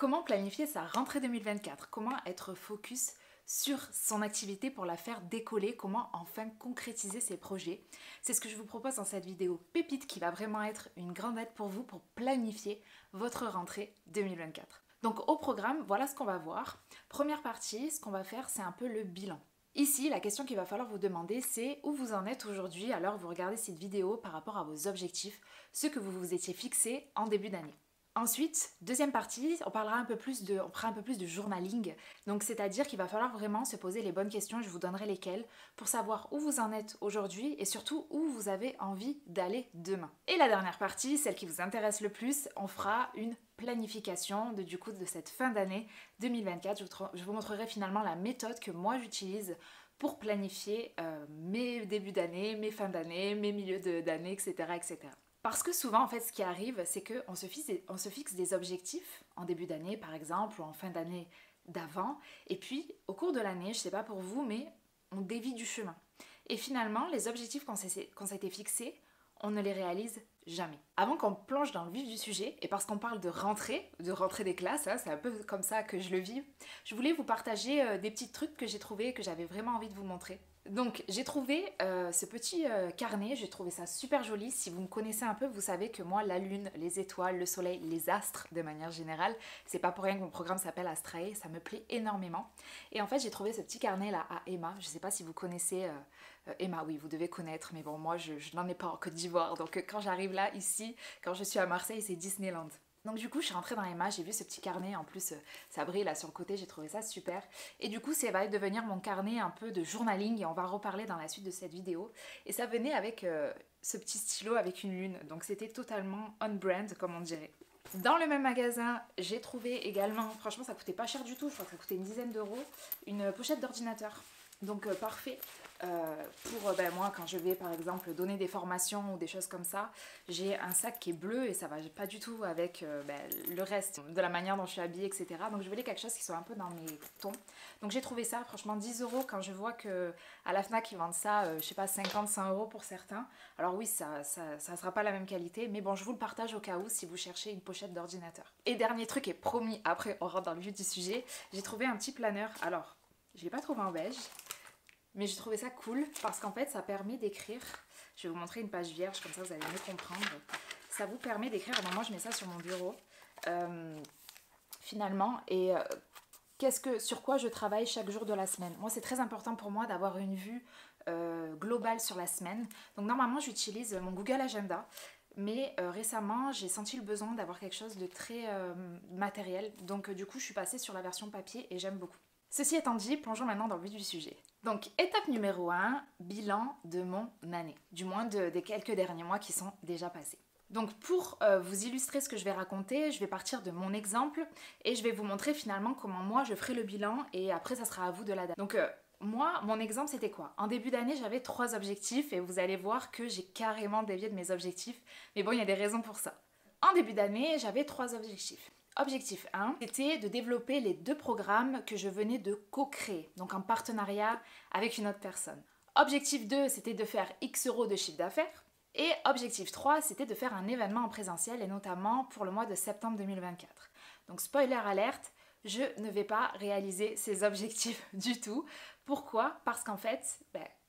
Comment planifier sa rentrée 2024? Comment être focus sur son activité pour la faire décoller? Comment enfin concrétiser ses projets? C'est ce que je vous propose dans cette vidéo pépite qui va vraiment être une grande aide pour vous pour planifier votre rentrée 2024. Donc au programme, voilà ce qu'on va voir. Première partie, ce qu'on va faire, c'est un peu le bilan. Ici, la question qu'il va falloir vous demander, c'est où vous en êtes aujourd'hui alors que vous regardez cette vidéo par rapport à vos objectifs, ce que vous vous étiez fixé en début d'année. Ensuite, deuxième partie, on fera un peu plus de journaling, donc c'est-à-dire qu'il va falloir vraiment se poser les bonnes questions, je vous donnerai lesquelles, pour savoir où vous en êtes aujourd'hui et surtout où vous avez envie d'aller demain. Et la dernière partie, celle qui vous intéresse le plus, on fera une planification de cette fin d'année 2024. Je vous montrerai finalement la méthode que moi j'utilise pour planifier mes débuts d'année, mes fins d'année, mes milieux d'année, etc., etc. Parce que souvent, en fait, ce qui arrive, c'est qu'on se fixe des objectifs en début d'année, par exemple, ou en fin d'année d'avant, et puis, au cours de l'année, je sais pas pour vous, mais on dévie du chemin. Et finalement, les objectifs qu'on s'était fixés, on ne les réalise jamais. Avant qu'on plonge dans le vif du sujet, et parce qu'on parle de rentrée des classes, hein, c'est un peu comme ça que je le vis, je voulais vous partager des petits trucs que j'ai trouvés et que j'avais vraiment envie de vous montrer. Donc j'ai trouvé ce petit carnet, j'ai trouvé ça super joli. Si vous me connaissez un peu, vous savez que moi la lune, les étoiles, le soleil, les astres de manière générale, c'est pas pour rien que mon programme s'appelle Astrae, ça me plaît énormément. Et en fait j'ai trouvé ce petit carnet là à Emma, je sais pas si vous connaissez Emma, oui vous devez connaître, mais bon moi je n'en ai pas en Côte d'Ivoire, donc quand j'arrive là ici, quand je suis à Marseille c'est Disneyland. Donc du coup je suis rentrée dans Emma, j'ai vu ce petit carnet, en plus ça brille là sur le côté, j'ai trouvé ça super. Et du coup ça va devenir mon carnet un peu de journaling et on va reparler dans la suite de cette vidéo. Et ça venait avec ce petit stylo avec une lune, donc c'était totalement on-brand comme on dirait. Dans le même magasin, j'ai trouvé également, franchement ça coûtait pas cher du tout, je crois que ça coûtait une dizaine d'euros, une pochette d'ordinateur. Donc parfait pour moi quand je vais par exemple donner des formations ou des choses comme ça, j'ai un sac qui est bleu et ça va pas du tout avec le reste de la manière dont je suis habillée, etc. Donc je voulais quelque chose qui soit un peu dans mes tons. Donc j'ai trouvé ça, franchement 10 euros quand je vois que à la FNAC ils vendent ça, je sais pas, 50-100 euros pour certains. Alors oui, ça sera pas la même qualité, mais bon je vous le partage au cas où si vous cherchez une pochette d'ordinateur. Et dernier truc, et promis, après on rentre dans le vif du sujet, j'ai trouvé un petit planeur. Alors, je l'ai pas trouvé en beige, mais j'ai trouvé ça cool parce qu'en fait ça permet d'écrire, je vais vous montrer une page vierge comme ça vous allez mieux comprendre, ça vous permet d'écrire, moi je mets ça sur mon bureau finalement, et sur quoi je travaille chaque jour de la semaine. Moi c'est très important pour moi d'avoir une vue globale sur la semaine, donc normalement j'utilise mon Google Agenda, mais récemment j'ai senti le besoin d'avoir quelque chose de très matériel, donc du coup je suis passée sur la version papier et j'aime beaucoup. Ceci étant dit, plongeons maintenant dans le vif du sujet. Donc, étape numéro 1, bilan de mon année. Du moins des quelques derniers mois qui sont déjà passés. Donc, pour vous illustrer ce que je vais raconter, je vais partir de mon exemple et je vais vous montrer finalement comment moi je ferai le bilan et après ça sera à vous de l'adapter. Donc, moi, mon exemple c'était quoi? En début d'année, j'avais 3 objectifs et vous allez voir que j'ai carrément dévié de mes objectifs. Mais bon, il y a des raisons pour ça. En début d'année, j'avais 3 objectifs. Objectif 1, c'était de développer les 2 programmes que je venais de co-créer, donc en partenariat avec une autre personne. Objectif 2, c'était de faire X euros de chiffre d'affaires. Et objectif 3, c'était de faire un événement en présentiel, et notamment pour le mois de septembre 2024. Donc spoiler alerte, je ne vais pas réaliser ces objectifs du tout. Pourquoi? Parce qu'en fait,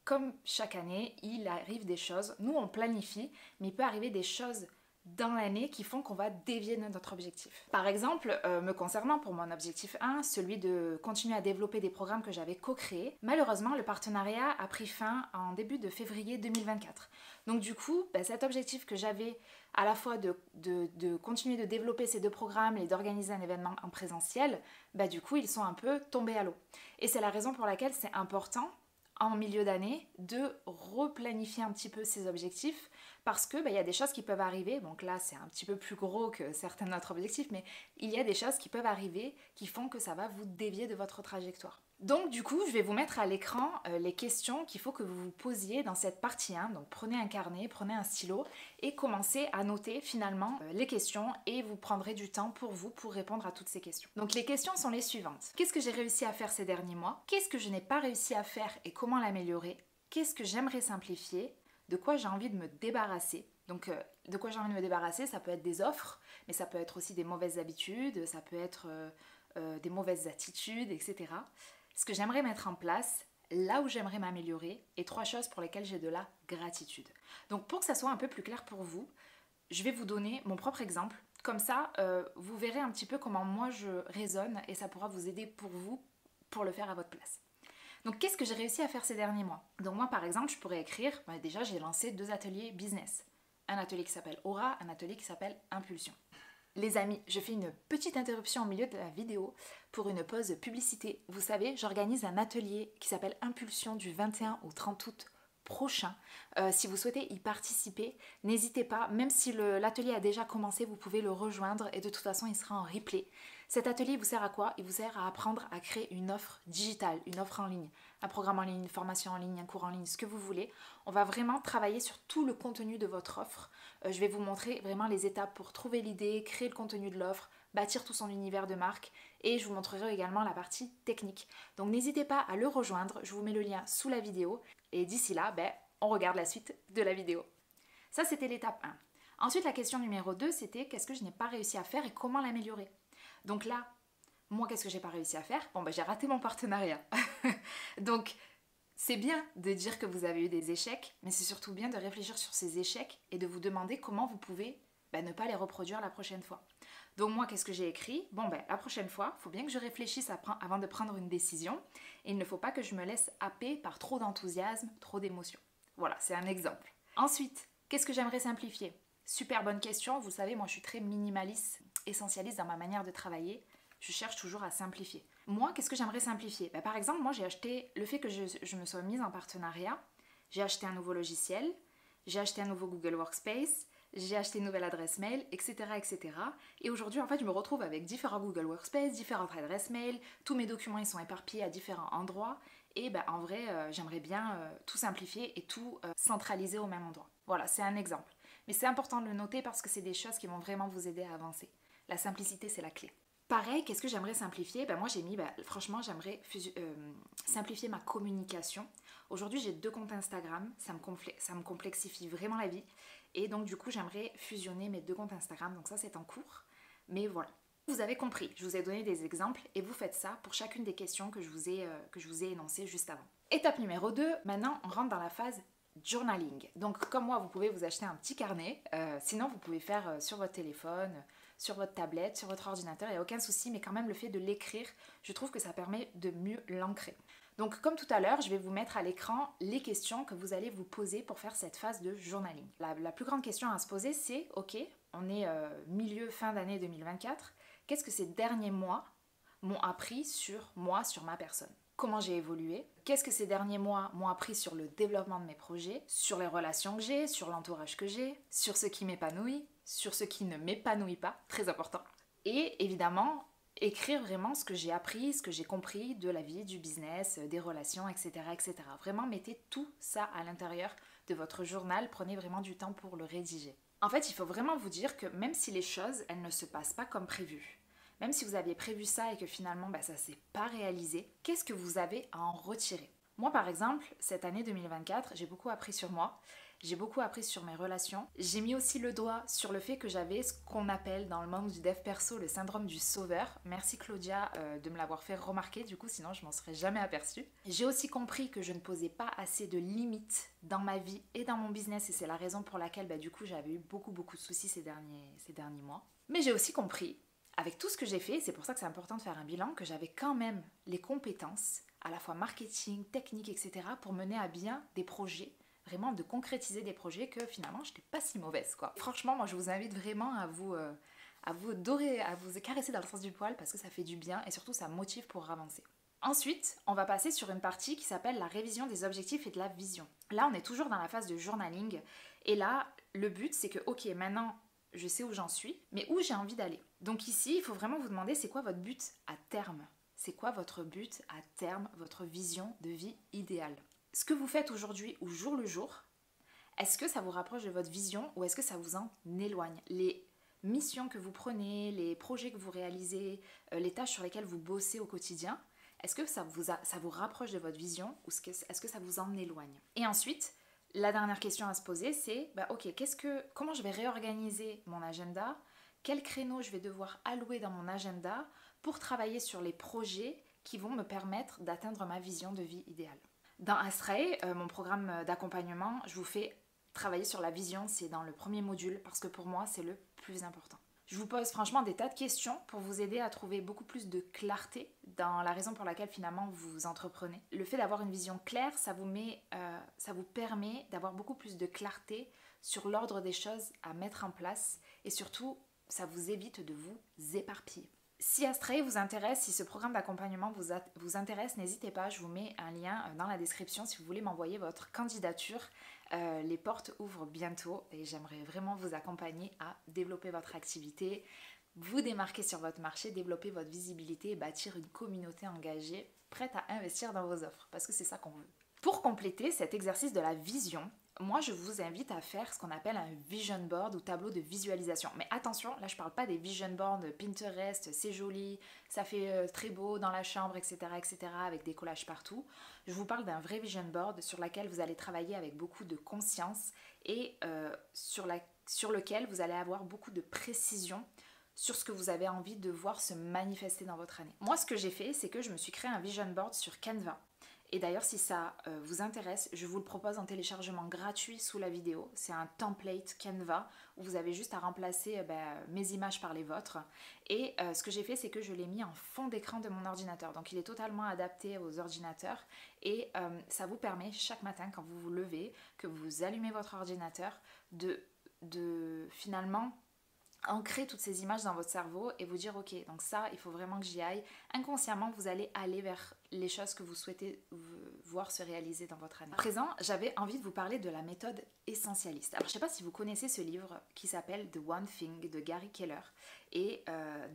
comme chaque année, il arrive des choses, nous on planifie, mais il peut arriver des choses dans l'année qui font qu'on va dévier de notre objectif. Par exemple, me concernant pour mon objectif 1, celui de continuer à développer des programmes que j'avais co-créés, malheureusement le partenariat a pris fin en début de février 2024. Donc du coup, cet objectif que j'avais à la fois de continuer de développer ces 2 programmes et d'organiser un événement en présentiel, du coup ils sont un peu tombés à l'eau. Et c'est la raison pour laquelle c'est important en milieu d'année de replanifier un petit peu ses objectifs parce que y a des choses qui peuvent arriver, donc là c'est un petit peu plus gros que certains de notre objectif, mais il y a des choses qui peuvent arriver qui font que ça va vous dévier de votre trajectoire. Donc du coup je vais vous mettre à l'écran les questions qu'il faut que vous vous posiez dans cette partie 1, donc prenez un carnet, prenez un stylo et commencez à noter finalement les questions et vous prendrez du temps pour vous pour répondre à toutes ces questions. Donc les questions sont les suivantes. Qu'est-ce que j'ai réussi à faire ces derniers mois? Qu'est-ce que je n'ai pas réussi à faire et comment l'améliorer? Qu'est-ce que j'aimerais simplifier? De quoi j'ai envie de me débarrasser? Donc de quoi j'ai envie de me débarrasser, ça peut être des offres, mais ça peut être aussi des mauvaises habitudes, ça peut être des mauvaises attitudes, etc. Ce que j'aimerais mettre en place, là où j'aimerais m'améliorer, et 3 choses pour lesquelles j'ai de la gratitude. Donc pour que ça soit un peu plus clair pour vous, je vais vous donner mon propre exemple. Comme ça, vous verrez un petit peu comment moi je raisonne et ça pourra vous aider pour vous pour le faire à votre place. Donc qu'est-ce que j'ai réussi à faire ces derniers mois? Donc moi par exemple, je pourrais écrire, déjà j'ai lancé 2 ateliers business. Un atelier qui s'appelle Aura, un atelier qui s'appelle Impulsion. Les amis, je fais une petite interruption au milieu de la vidéo pour une pause publicité. Vous savez, j'organise un atelier qui s'appelle Impulsion du 21 au 30 août prochain. Si vous souhaitez y participer, n'hésitez pas, même si l'atelier a déjà commencé, vous pouvez le rejoindre et de toute façon il sera en replay. Cet atelier vous sert à quoi? Il vous sert à apprendre à créer une offre digitale, une offre en ligne, un programme en ligne, une formation en ligne, un cours en ligne, ce que vous voulez. On va vraiment travailler sur tout le contenu de votre offre. Je vais vous montrer vraiment les étapes pour trouver l'idée, créer le contenu de l'offre, bâtir tout son univers de marque et je vous montrerai également la partie technique. Donc n'hésitez pas à le rejoindre, je vous mets le lien sous la vidéo et d'ici là, on regarde la suite de la vidéo. Ça, c'était l'étape 1. Ensuite, la question numéro 2, c'était qu'est-ce que je n'ai pas réussi à faire et comment l'améliorer. Donc là, moi, qu'est-ce que j'ai pas réussi à faire? J'ai raté mon partenariat. Donc, c'est bien de dire que vous avez eu des échecs, mais c'est surtout bien de réfléchir sur ces échecs et de vous demander comment vous pouvez ne pas les reproduire la prochaine fois. Donc moi, qu'est-ce que j'ai écrit? La prochaine fois, il faut bien que je réfléchisse avant de prendre une décision et il ne faut pas que je me laisse happer par trop d'enthousiasme, trop d'émotion. Voilà, c'est un exemple. Ensuite, qu'est-ce que j'aimerais simplifier? Super bonne question, vous savez, moi je suis très minimaliste, essentialiste dans ma manière de travailler. Je cherche toujours à simplifier. Moi, qu'est-ce que j'aimerais simplifier? Par exemple, moi j'ai acheté, le fait que je me sois mise en partenariat, j'ai acheté un nouveau logiciel, j'ai acheté un nouveau Google Workspace, j'ai acheté une nouvelle adresse mail, etc. etc. Et aujourd'hui, en fait, je me retrouve avec différents Google Workspace, différentes adresses mail, tous mes documents ils sont éparpillés à différents endroits. Et en vrai, j'aimerais bien tout simplifier et tout centraliser au même endroit. Voilà, c'est un exemple. Mais c'est important de le noter parce que c'est des choses qui vont vraiment vous aider à avancer. La simplicité, c'est la clé. Pareil, qu'est-ce que j'aimerais simplifier? Moi j'ai mis, franchement j'aimerais simplifier ma communication. Aujourd'hui j'ai 2 comptes Instagram, ça me complexifie vraiment la vie. Et donc du coup j'aimerais fusionner mes 2 comptes Instagram, donc ça c'est en cours. Mais voilà, vous avez compris, je vous ai donné des exemples et vous faites ça pour chacune des questions que je vous ai énoncées juste avant. Étape numéro 2, maintenant on rentre dans la phase journaling. Donc comme moi vous pouvez vous acheter un petit carnet, sinon vous pouvez faire sur votre téléphone, sur votre tablette, sur votre ordinateur, il n'y a aucun souci, mais quand même le fait de l'écrire, je trouve que ça permet de mieux l'ancrer. Donc comme tout à l'heure, je vais vous mettre à l'écran les questions que vous allez vous poser pour faire cette phase de journaling. La plus grande question à se poser, c'est, ok, on est fin d'année 2024, qu'est-ce que ces derniers mois m'ont appris sur moi, sur ma personne? Comment j'ai évolué? Qu'est-ce que ces derniers mois m'ont appris sur le développement de mes projets, sur les relations que j'ai, sur l'entourage que j'ai, sur ce qui m'épanouit, sur ce qui ne m'épanouit pas, très important. Et évidemment, écrire vraiment ce que j'ai appris, ce que j'ai compris de la vie, du business, des relations, etc., etc. Vraiment, mettez tout ça à l'intérieur de votre journal, prenez vraiment du temps pour le rédiger. En fait, il faut vraiment vous dire que même si les choses, elles ne se passent pas comme prévu, même si vous aviez prévu ça et que finalement ça ne s'est pas réalisé, qu'est-ce que vous avez à en retirer? Moi par exemple, cette année 2024, j'ai beaucoup appris sur moi, j'ai beaucoup appris sur mes relations. J'ai mis aussi le doigt sur le fait que j'avais ce qu'on appelle dans le monde du dev perso le syndrome du sauveur. Merci Claudia de me l'avoir fait remarquer, du coup sinon je m'en serais jamais aperçue. J'ai aussi compris que je ne posais pas assez de limites dans ma vie et dans mon business et c'est la raison pour laquelle du coup j'avais eu beaucoup de soucis ces derniers mois. Mais j'ai aussi compris, avec tout ce que j'ai fait, c'est pour ça que c'est important de faire un bilan, que j'avais quand même les compétences, à la fois marketing, technique, etc., pour mener à bien des projets, vraiment de concrétiser des projets que finalement, je n'étais pas si mauvaise, quoi. Franchement, moi, je vous invite vraiment à vous dorer, à vous caresser dans le sens du poil, parce que ça fait du bien et surtout, ça motive pour avancer. Ensuite, on va passer sur une partie qui s'appelle la révision des objectifs et de la vision. Là, on est toujours dans la phase de journaling, et là, le but, c'est que, ok, maintenant, je sais où j'en suis, mais où j'ai envie d'aller. Donc ici, il faut vraiment vous demander c'est quoi votre but à terme? C'est quoi votre but à terme, votre vision de vie idéale? Ce que vous faites aujourd'hui ou jour le jour, est-ce que ça vous rapproche de votre vision ou est-ce que ça vous en éloigne? Les missions que vous prenez, les projets que vous réalisez, les tâches sur lesquelles vous bossez au quotidien, est-ce que ça vous rapproche de votre vision ou est-ce que ça vous en éloigne? Et ensuite, La dernière question à se poser, c'est ok, comment je vais réorganiser mon agenda? Quel créneau je vais devoir allouer dans mon agenda pour travailler sur les projets qui vont me permettre d'atteindre ma vision de vie idéale? Dans Astray, mon programme d'accompagnement, je vous fais travailler sur la vision, c'est dans le premier module parce que pour moi, c'est le plus important. Je vous pose franchement des tas de questions pour vous aider à trouver beaucoup plus de clarté dans la raison pour laquelle finalement vous entreprenez. Le fait d'avoir une vision claire, ça vous permet d'avoir beaucoup plus de clarté sur l'ordre des choses à mettre en place et surtout, ça vous évite de vous éparpiller. Si Astray vous intéresse, si ce programme d'accompagnement vous intéresse, n'hésitez pas, je vous mets un lien dans la description si vous voulez m'envoyer votre candidature. Les portes ouvrent bientôt et j'aimerais vraiment vous accompagner à développer votre activité, vous démarquer sur votre marché, développer votre visibilité et bâtir une communauté engagée prête à investir dans vos offres parce que c'est ça qu'on veut. Pour compléter cet exercice de la vision, moi je vous invite à faire ce qu'on appelle un vision board ou tableau de visualisation. Mais attention, là je parle pas des vision boards Pinterest, c'est joli, ça fait très beau dans la chambre, etc., avec des collages partout. Je vous parle d'un vrai vision board sur lequel vous allez travailler avec beaucoup de conscience et sur lequel vous allez avoir beaucoup de précision sur ce que vous avez envie de voir se manifester dans votre année. Moi ce que j'ai fait, c'est que je me suis créé un vision board sur Canva. Et d'ailleurs, si ça vous intéresse, je vous le propose en téléchargement gratuit sous la vidéo. C'est un template Canva où vous avez juste à remplacer mes images par les vôtres. Et ce que j'ai fait, c'est que je l'ai mis en fond d'écran de mon ordinateur. Donc il est totalement adapté aux ordinateurs. Et ça vous permet chaque matin, quand vous vous levez, que vous allumez votre ordinateur, de finalement ancrer toutes ces images dans votre cerveau et vous dire ok, donc ça il faut vraiment que j'y aille. Inconsciemment vous allez aller vers les choses que vous souhaitez voir se réaliser dans votre année. À présent, j'avais envie de vous parler de la méthode essentialiste. Alors je ne sais pas si vous connaissez ce livre qui s'appelle The One Thing de Gary Keller et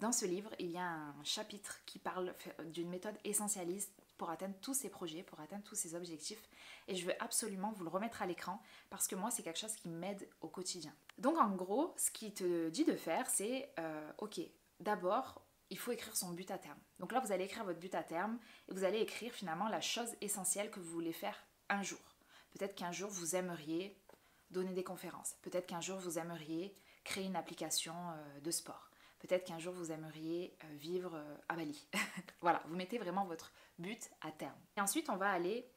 dans ce livre il y a un chapitre qui parle d'une méthode essentialiste pour atteindre tous ces projets, pour atteindre tous ces objectifs. Et je veux absolument vous le remettre à l'écran parce que moi, c'est quelque chose qui m'aide au quotidien. Donc en gros, ce qu'il te dit de faire, c'est ok, d'abord, il faut écrire son but à terme. Donc là, vous allez écrire votre but à terme et vous allez écrire finalement la chose essentielle que vous voulez faire un jour. Peut-être qu'un jour, vous aimeriez donner des conférences. Peut-être qu'un jour, vous aimeriez créer une application de sport. Peut-être qu'un jour, vous aimeriez vivre à Bali. Voilà, vous mettez vraiment votre but à terme. Et ensuite, on va aller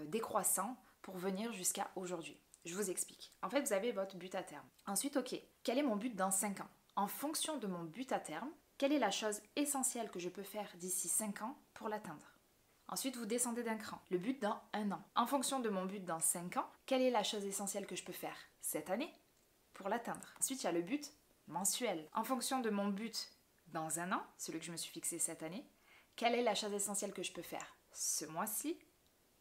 décroissant pour venir jusqu'à aujourd'hui. Je vous explique. En fait, vous avez votre but à terme. Ensuite, ok, quel est mon but dans 5 ans? En fonction de mon but à terme, quelle est la chose essentielle que je peux faire d'ici 5 ans pour l'atteindre? Ensuite, vous descendez d'un cran. Le but dans 1 an. En fonction de mon but dans 5 ans, quelle est la chose essentielle que je peux faire cette année pour l'atteindre? Ensuite, il y a le but mensuel. En fonction de mon but dans 1 an, celui que je me suis fixé cette année, quelle est la chose essentielle que je peux faire ce mois-ci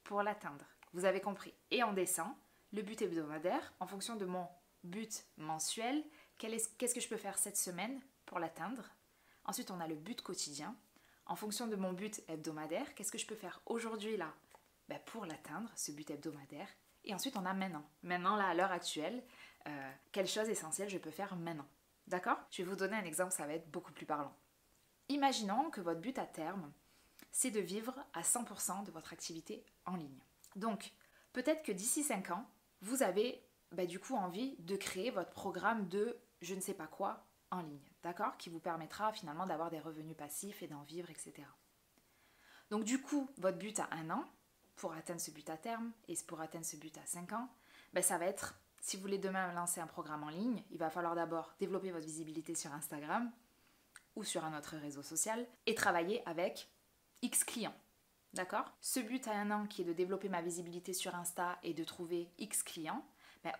pour l'atteindre? Vous avez compris. Et on descend, le but hebdomadaire, en fonction de mon but mensuel, qu'est-ce que je peux faire cette semaine pour l'atteindre? Ensuite, on a le but quotidien. En fonction de mon but hebdomadaire, qu'est-ce que je peux faire aujourd'hui là pour l'atteindre, ce but hebdomadaire? Et ensuite, on a maintenant. Maintenant, là, à l'heure actuelle, quelle chose essentielle je peux faire maintenant? D'accord? Je vais vous donner un exemple, ça va être beaucoup plus parlant. Imaginons que votre but à terme, c'est de vivre à 100% de votre activité en ligne. Donc, peut-être que d'ici 5 ans, vous avez du coup envie de créer votre programme de je ne sais pas quoi en ligne, d'accord? Qui vous permettra finalement d'avoir des revenus passifs et d'en vivre, etc. Donc du coup, votre but à 1 an, pour atteindre ce but à terme, et pour atteindre ce but à 5 ans, ça va être, si vous voulez demain lancer un programme en ligne, il va falloir d'abord développer votre visibilité sur Instagram ou sur un autre réseau social et travailler avec X clients. D'accord? Ce but à 1 an qui est de développer ma visibilité sur Insta et de trouver X clients,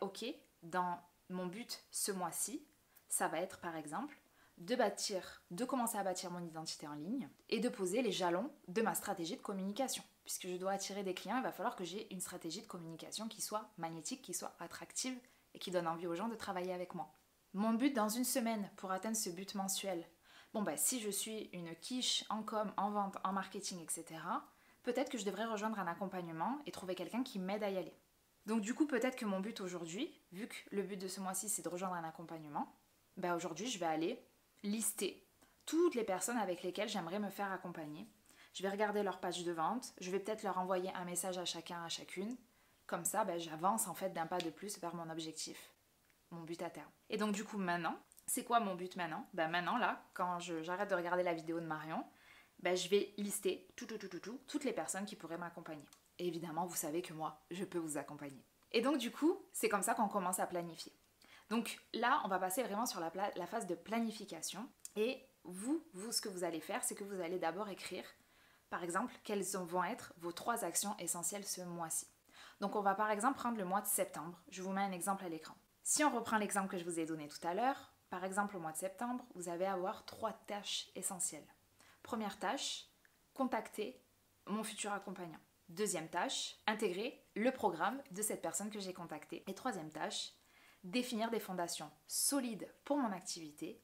ok, dans mon but ce mois-ci, ça va être par exemple de commencer à bâtir mon identité en ligne et de poser les jalons de ma stratégie de communication. Puisque je dois attirer des clients, il va falloir que j'ai une stratégie de communication qui soit magnétique, qui soit attractive et qui donne envie aux gens de travailler avec moi. Mon but dans 1 semaine pour atteindre ce but mensuel, si je suis une quiche en com, en vente, en marketing, etc., peut-être que je devrais rejoindre un accompagnement et trouver quelqu'un qui m'aide à y aller. Donc du coup, peut-être que mon but aujourd'hui, vu que le but de ce mois-ci, c'est de rejoindre un accompagnement, aujourd'hui, je vais aller lister toutes les personnes avec lesquelles j'aimerais me faire accompagner. Je vais regarder leur page de vente, je vais peut-être leur envoyer un message à chacun, à chacune, Comme ça, j'avance en fait d'un pas de plus vers mon objectif, mon but à terme. Et donc du coup maintenant, c'est quoi mon but maintenant? Maintenant là, quand j'arrête de regarder la vidéo de Marion, je vais lister toutes les personnes qui pourraient m'accompagner. Et évidemment, vous savez que moi, je peux vous accompagner. Et donc du coup, c'est comme ça qu'on commence à planifier. Donc là, on va passer vraiment sur la phase de planification. Et vous, ce que vous allez faire, c'est que vous allez d'abord écrire, par exemple, quelles vont être vos 3 actions essentielles ce mois-ci. Donc on va par exemple prendre le mois de septembre. Je vous mets un exemple à l'écran. Si on reprend l'exemple que je vous ai donné tout à l'heure, par exemple au mois de septembre, vous allez avoir 3 tâches essentielles. Première tâche, contacter mon futur accompagnant. Deuxième tâche, intégrer le programme de cette personne que j'ai contactée. Et troisième tâche, définir des fondations solides pour mon activité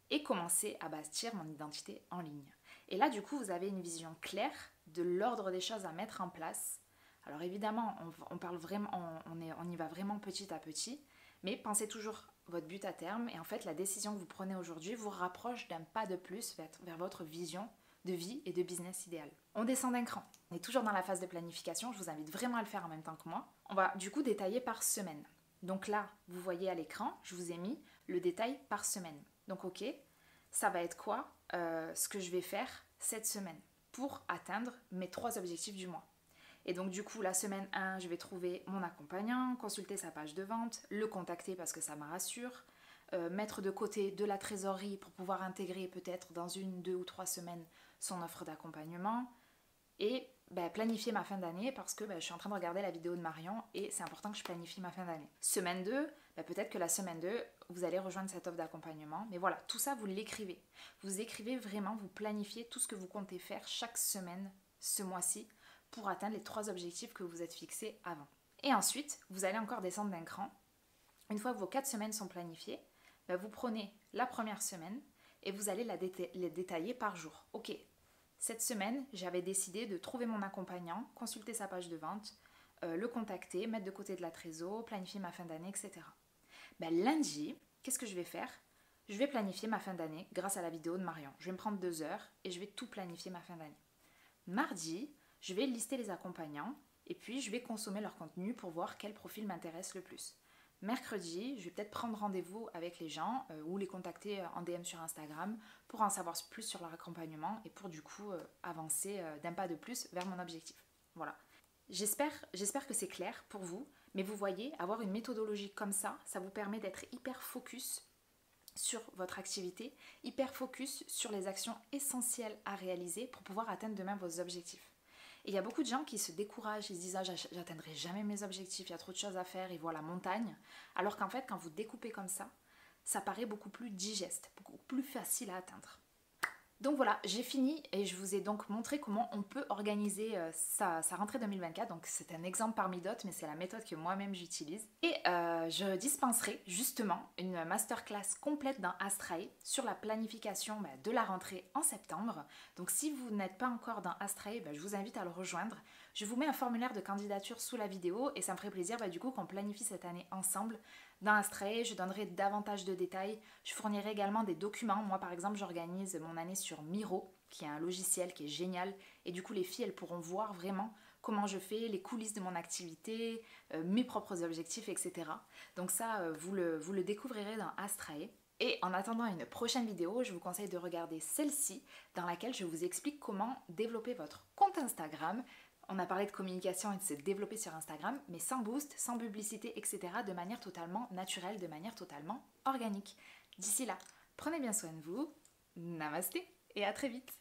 et commencer à bâtir mon identité en ligne. Et là, du coup, vous avez une vision claire de l'ordre des choses à mettre en place. Alors évidemment, on parle vraiment, on y va vraiment petit à petit, mais pensez toujours votre but à terme. Et en fait, la décision que vous prenez aujourd'hui vous rapproche d'un pas de plus vers votre vision de vie et de business idéal. On descend d'un cran. On est toujours dans la phase de planification. Je vous invite vraiment à le faire en même temps que moi. On va du coup détailler par semaine. Donc là, vous voyez à l'écran, je vous ai mis le détail par semaine. Donc ok, ça va être quoi ce que je vais faire cette semaine pour atteindre mes 3 objectifs du mois. Et donc du coup, la semaine 1, je vais trouver mon accompagnant, consulter sa page de vente, le contacter parce que ça me rassure, mettre de côté de la trésorerie pour pouvoir intégrer peut-être dans 1, 2 ou 3 semaines son offre d'accompagnement et planifier ma fin d'année parce que je suis en train de regarder la vidéo de Marion et c'est important que je planifie ma fin d'année. Semaine 2, peut-être que la semaine 2, vous allez rejoindre cette offre d'accompagnement. Mais voilà, tout ça, vous l'écrivez. Vous écrivez vraiment, vous planifiez tout ce que vous comptez faire chaque semaine, ce mois-ci, pour atteindre les 3 objectifs que vous êtes fixés avant. Et ensuite, vous allez encore descendre d'un cran. Une fois que vos 4 semaines sont planifiées, vous prenez la première semaine et vous allez les détailler par jour. Ok, cette semaine, j'avais décidé de trouver mon accompagnant, consulter sa page de vente, le contacter, mettre de côté de la trésor, planifier ma fin d'année, etc. Lundi, qu'est-ce que je vais faire? Je vais planifier ma fin d'année grâce à la vidéo de Marion. Je vais me prendre 2 heures et je vais tout planifier ma fin d'année. Mardi, je vais lister les accompagnants et puis je vais consommer leur contenu pour voir quel profil m'intéresse le plus. Mercredi, je vais peut-être prendre rendez-vous avec les gens ou les contacter en DM sur Instagram pour en savoir plus sur leur accompagnement et pour du coup avancer d'un pas de plus vers mon objectif. Voilà. J'espère que c'est clair pour vous, mais vous voyez, avoir une méthodologie comme ça vous permet d'être hyper focus sur votre activité, hyper focus sur les actions essentielles à réaliser pour pouvoir atteindre demain vos objectifs. Et il y a beaucoup de gens qui se découragent, ils se disent « Ah, j'atteindrai jamais mes objectifs, il y a trop de choses à faire, ils voient la montagne. » Alors qu'en fait, quand vous découpez comme ça paraît beaucoup plus digeste, beaucoup plus facile à atteindre. Donc voilà, j'ai fini et je vous ai donc montré comment on peut organiser sa rentrée 2024. Donc c'est un exemple parmi d'autres, mais c'est la méthode que moi-même j'utilise. Et je dispenserai justement une masterclass complète dans Astrae sur la planification de la rentrée en septembre. Donc si vous n'êtes pas encore dans Astrae, je vous invite à le rejoindre. Je vous mets un formulaire de candidature sous la vidéo et ça me ferait plaisir du coup qu'on planifie cette année ensemble. Dans Astrae, je donnerai davantage de détails. Je fournirai également des documents. Moi, par exemple, j'organise mon année sur Miro, qui est un logiciel qui est génial. Et du coup, les filles, elles pourront voir vraiment comment je fais, les coulisses de mon activité, mes propres objectifs, etc. Donc ça, vous le découvrirez dans Astrae. Et en attendant une prochaine vidéo, je vous conseille de regarder celle-ci, dans laquelle je vous explique comment développer votre compte Instagram. On a parlé de communication et de se développer sur Instagram, mais sans boost, sans publicité, etc. de manière totalement naturelle, de manière totalement organique. D'ici là, prenez bien soin de vous, namasté et à très vite.